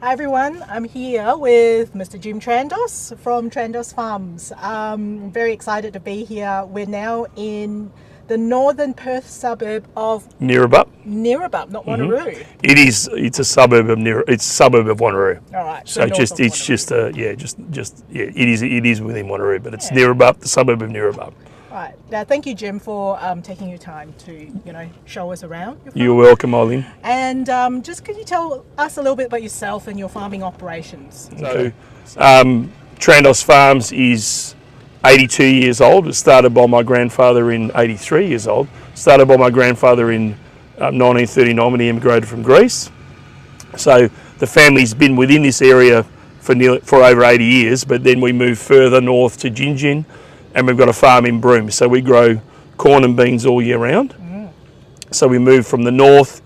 Hi everyone, I'm here with Mr. Jim Trandos from Trandos Farms. I'm very excited to be here. We're now in the northern Perth suburb of Neerabup, not Wanneroo. It is. It's a suburb of It's a suburb of Wanneroo. All right. So north of Wanneroo. It is within Wanneroo, but it's Yeah. Neerabup, the suburb of Neerabup. All right. Now, thank you, Jim, for taking your time to show us around your farm. You're welcome, Eileen. And just could you tell us a little bit about yourself and your farming operations? So, Trandos Farms is 82 years old. It started by my grandfather in 83 years old. Started by my grandfather in 1939 when he immigrated from Greece. So the family's been within this area for over 80 years, but then we moved further north to Gingin, and we've got a farm in Broome. So we grow corn and beans all year round. So we moved from the north,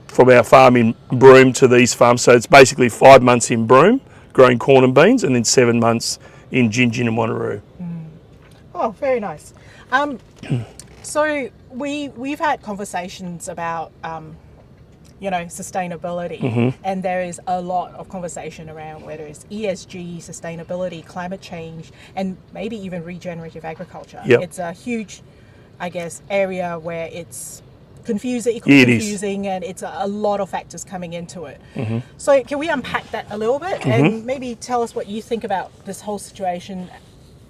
from our farm in Broome to these farms. So it's basically 5 months in Broome growing corn and beans, and then 7 months in Gingin and Wanneroo. Oh, very nice. So we've had conversations about sustainability, and there is a lot of conversation around whether it's ESG, sustainability, climate change, and maybe even regenerative agriculture. Yep. It's a huge, I guess, area where it's confusing, and it's a lot of factors coming into it. So can we unpack that a little bit and maybe tell us what you think about this whole situation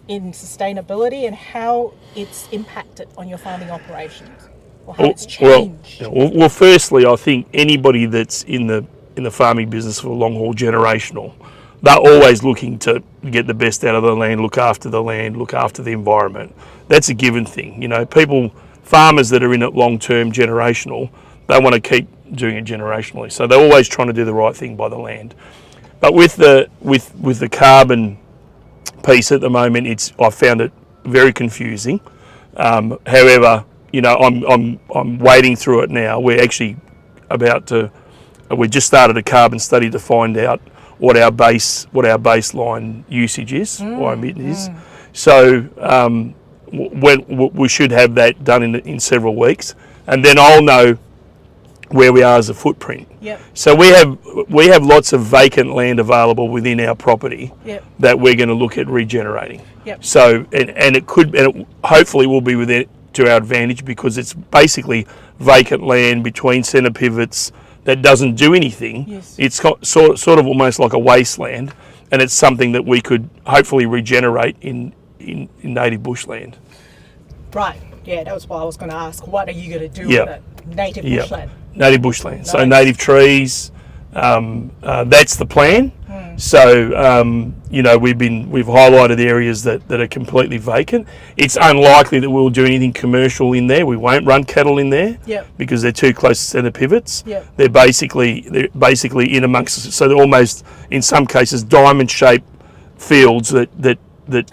in sustainability and how it's impacted on your farming operations, or how it's changed? Well, firstly, I think anybody that's in the farming business for long haul generational, they're always looking to get the best out of the land, look after the land, look after the environment. That's a given thing. Farmers that are in it long term generational, they want to keep doing it generationally. So they're always trying to do the right thing by the land. But with the carbon piece at the moment, I found it very confusing. However, I'm wading through it now. We're actually we just started a carbon study to find out what our baseline usage is, or emit is. So we should have that done in several weeks, and then I'll know where we are as a footprint. Yep. So we have lots of vacant land available within our property that we're going to look at regenerating. Yep. So and it hopefully will be to our advantage, because it's basically vacant land between centre pivots that doesn't do anything. Yes. It's sort of almost like a wasteland, and it's something that we could hopefully regenerate in native bushland. Right. Yeah, that was what I was going to ask. What are you going to do with it? Native bushland. Native bushland. Nice. So native trees. That's the plan. So we've highlighted areas that are completely vacant. It's unlikely that we'll do anything commercial in there. We won't run cattle in there because they're too close to centre pivots. They're basically in amongst. So they're almost, in some cases, diamond-shaped fields that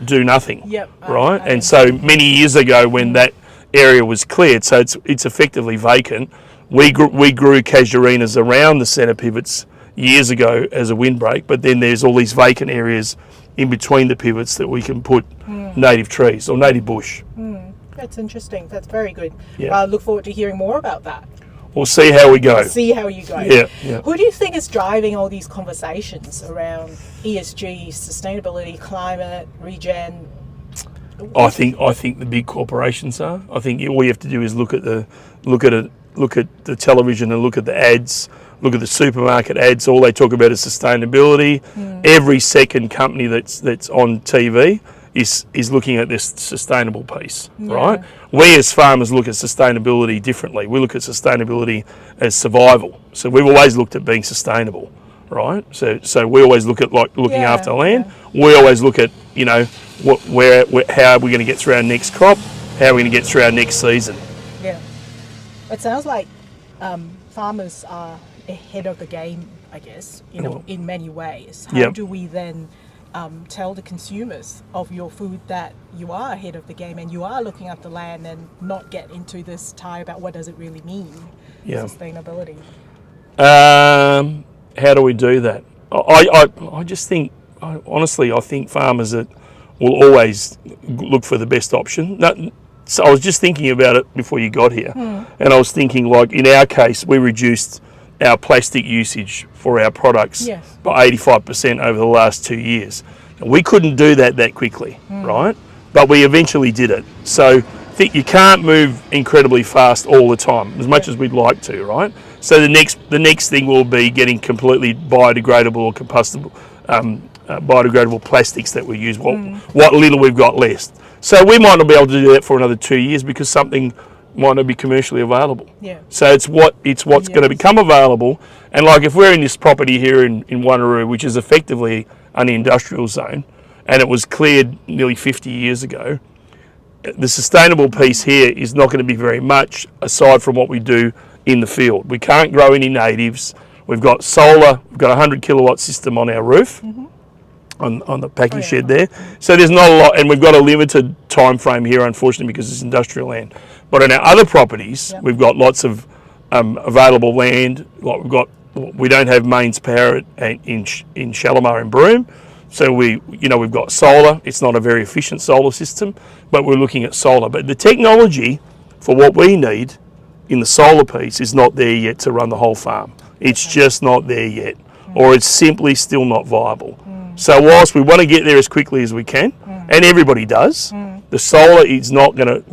do nothing. Right. And so many years ago, when that area was cleared, so it's effectively vacant. We grew casuarinas around the centre pivots years ago as a windbreak, but then there's all these vacant areas in between the pivots that we can put native trees or native bush. That's interesting. That's very good. Yeah. I look forward to hearing more about that. We'll see how we go. See how you go. Yeah. Who do you think is driving all these conversations around ESG, sustainability, climate, regen? I think the big corporations are. I think all you have to do is look at the television and look at the ads. Look at the supermarket ads. All they talk about is sustainability. Every second company that's on TV is looking at this sustainable piece, right? We as farmers look at sustainability differently. We look at sustainability as survival. So we've always looked at being sustainable, right? So we always look at looking after the land. We always look at how are we going to get through our next crop? How are we going to get through our next season? Yeah, it sounds like farmers are ahead of the game, I guess, in many ways. How do we then tell the consumers of your food that you are ahead of the game and you are looking at the land and not get into this tie about what does it really mean, sustainability? How do we do that? I just think, honestly, I think farmers will always look for the best option. So I was just thinking about it before you got here, and I was thinking, like in our case, we reduced our plastic usage for our products Yes. by 85% over the last 2 years. And we couldn't do that quickly, right? But we eventually did it. So you can't move incredibly fast all the time, as much as we'd like to, right? So the next thing will be getting completely biodegradable or compostable, biodegradable plastics that we use. What little we've got left. So we might not be able to do that for another 2 years because something might not be commercially available. Yeah. So it's what's going to become available. And like if we're in this property here in Wanneroo, which is effectively an industrial zone, and it was cleared nearly 50 years ago, the sustainable piece here is not going to be very much aside from what we do in the field. We can't grow any natives. We've got solar, we've got a 100 kilowatt system on our roof, on the packing shed there. So there's not a lot, and we've got a limited time frame here, unfortunately, because it's industrial land. But on our other properties, we've got lots of available land. Like we don't have mains power in Shalimar and Broome. So we've got solar. It's not a very efficient solar system, but we're looking at solar. But the technology for what we need in the solar piece is not there yet to run the whole farm. It's just not there yet, or it's simply still not viable. So whilst we want to get there as quickly as we can, and everybody does, the solar is not going to.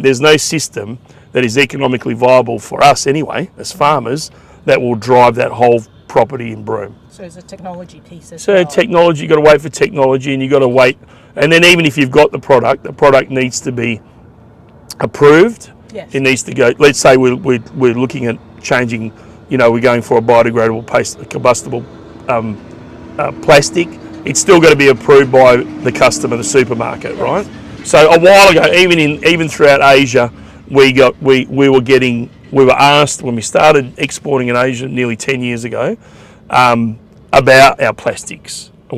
There's no system that is economically viable for us anyway, as farmers, that will drive that whole property in Broome. So there's a technology piece as well. So technology, you've got to wait for technology, and you've got to wait. And then even if you've got the product needs to be approved. Yes. It needs to go. Let's say we're looking at changing. We're going for a biodegradable combustible plastic. It's still got to be approved by the customer, the supermarket, right? So a while ago, even throughout Asia, we were asked when we started exporting in Asia nearly 10 years ago about our plastics. So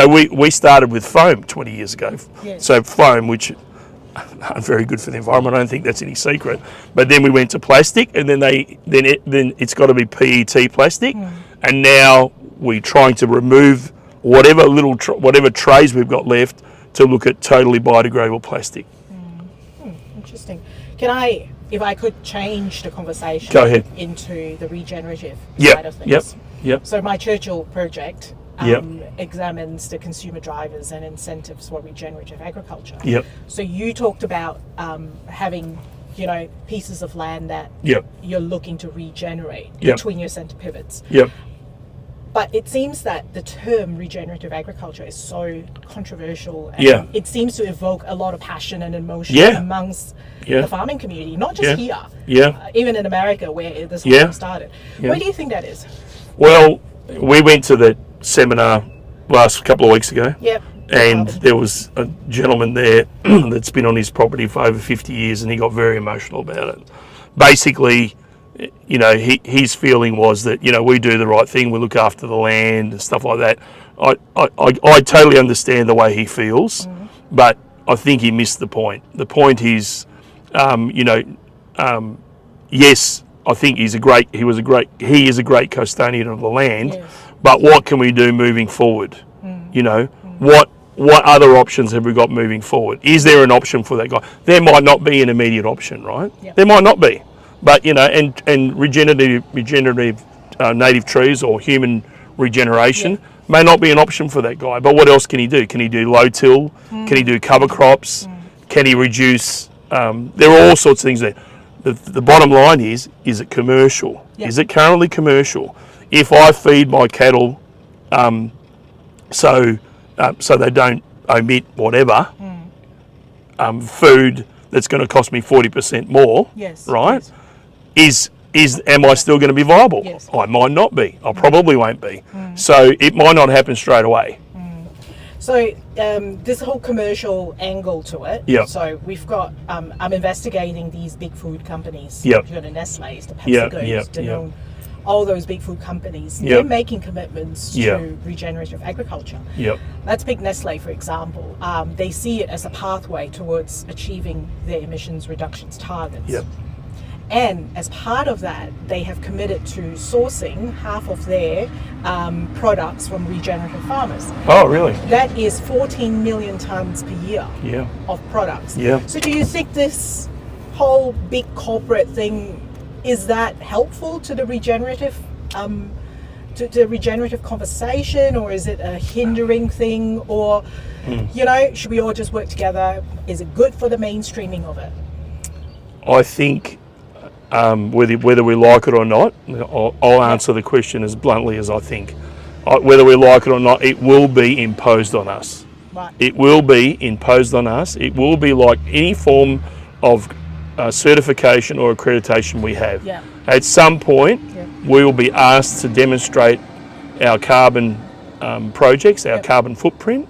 we started with foam 20 years ago. Yes. So foam, which aren't very good for the environment. I don't think that's any secret. But then we went to plastic, and then it's got to be PET plastic, and now we're trying to remove whatever trays we've got left to look at totally biodegradable plastic. Interesting. If I could change the conversation Go ahead. into the regenerative side of things. Yep. So my Churchill project examines the consumer drivers and incentives for regenerative agriculture. Yep. So you talked about having, pieces of land that you're looking to regenerate between your centre pivots. Yep. But it seems that the term regenerative agriculture is so controversial, and it seems to evoke a lot of passion and emotion amongst the farming community, not just here, even in America where this whole thing started. Why do you think that is? Well, we went to the seminar last couple of weeks ago, and there was a gentleman there that's been on his property for over 50 years, and he got very emotional about it. Basically, his feeling was that, we do the right thing, we look after the land and stuff like that. I totally understand the way he feels, but I think he missed the point. The point is, yes, I think he is a great custodian of the land, but what can we do moving forward? What other options have we got moving forward? Is there an option for that guy? There might not be an immediate option, right? There might not be. But and regenerative native trees or human regeneration may not be an option for that guy. But what else can he do? Can he do low till? Can he do cover crops? Can he reduce? There are all sorts of things there. The bottom line is it commercial? Is it currently commercial? If I feed my cattle, so they don't omit whatever food that's going to cost me 40% more, right? Am I still going to be viable? Yes. I might not be. I probably won't be. So it might not happen straight away. So this whole commercial angle to it. Yep. So we've got, I'm investigating these big food companies. Yep. You've got the Nestle's, the PepsiCo's, Danone, all those big food companies. They're making commitments to regenerative agriculture. Let's pick Nestle, for example. They see it as a pathway towards achieving their emissions reductions targets. And as part of that, they have committed to sourcing half of their products from regenerative farmers. Oh, really? That is 14 million tonnes per year of products. So do you think this whole big corporate thing is that helpful to the regenerative to the regenerative conversation, or is it a hindering thing, or should we all just work together? Is it good for the mainstreaming of it? I think whether we like it or not, I'll answer the question as bluntly as I think. Whether we like it or not, it will be imposed on us. Right. It will be imposed on us. It will be like any form of certification or accreditation we have. Yeah. At some point, we will be asked to demonstrate our carbon projects, our carbon footprint.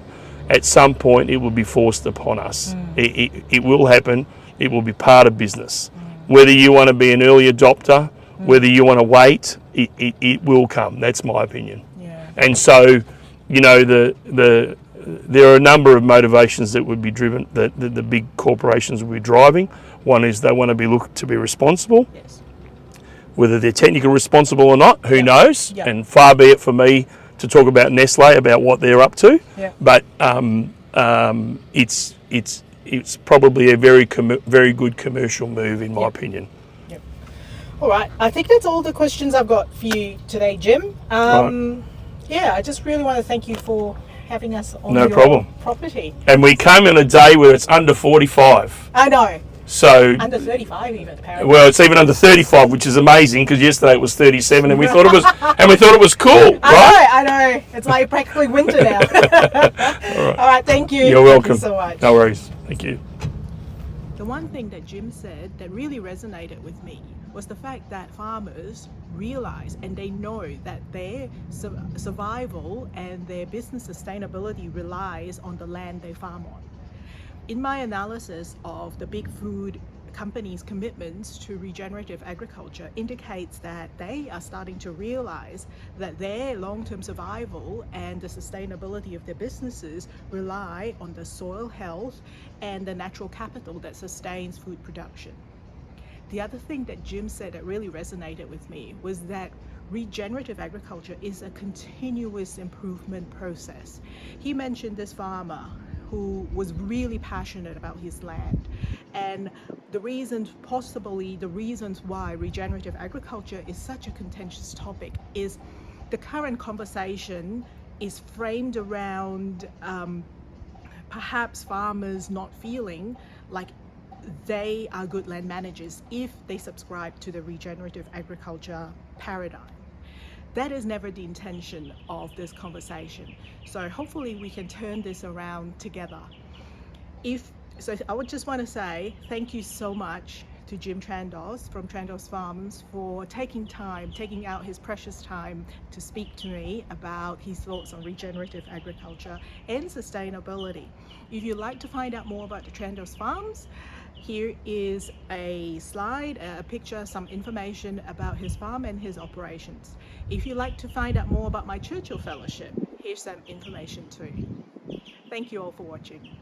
At some point, it will be forced upon us. It will happen. It will be part of business. Whether you want to be an early adopter, whether you want to wait, it will come. That's my opinion. Yeah. And so, there are a number of motivations that would be driven, that the big corporations will be driving. One is they want to be looked to be responsible. Yes. Whether they're technically responsible or not, who knows? Yeah. And far be it for me to talk about Nestle, about what they're up to. Yeah. But it's probably a very good commercial move, in my opinion. Yep. All right. I think that's all the questions I've got for you today, Jim. Right. Yeah, I just really want to thank you for having us on No your problem. property. And we came on a day where it's under 45. I know. So under 35 even, apparently. Well, it's even under 35, which is amazing because yesterday it was 37, and we thought it was cool, right? I know. It's like practically winter now. All right, thank you. You're welcome. Thank you so much. No worries. Thank you. The one thing that Jim said that really resonated with me was the fact that farmers realize and they know that their survival and their business sustainability relies on the land they farm on. In my analysis of the big food companies' commitments to regenerative agriculture indicates that they are starting to realize that their long-term survival and the sustainability of their businesses rely on the soil health and the natural capital that sustains food production. The other thing that Jim said that really resonated with me was that regenerative agriculture is a continuous improvement process. He mentioned this farmer who was really passionate about his land, and the reasons why regenerative agriculture is such a contentious topic is the current conversation is framed around perhaps farmers not feeling like they are good land managers if they subscribe to the regenerative agriculture paradigm. That is never the intention of this conversation. So hopefully we can turn this around together. So I would just want to say thank you so much to Jim Trandos from Trandos Farms for taking out his precious time to speak to me about his thoughts on regenerative agriculture and sustainability. If you'd like to find out more about the Trandos Farms, here is a slide, a picture, some information about his farm and his operations. If you'd like to find out more about my Churchill Fellowship, here's some information too. Thank you all for watching.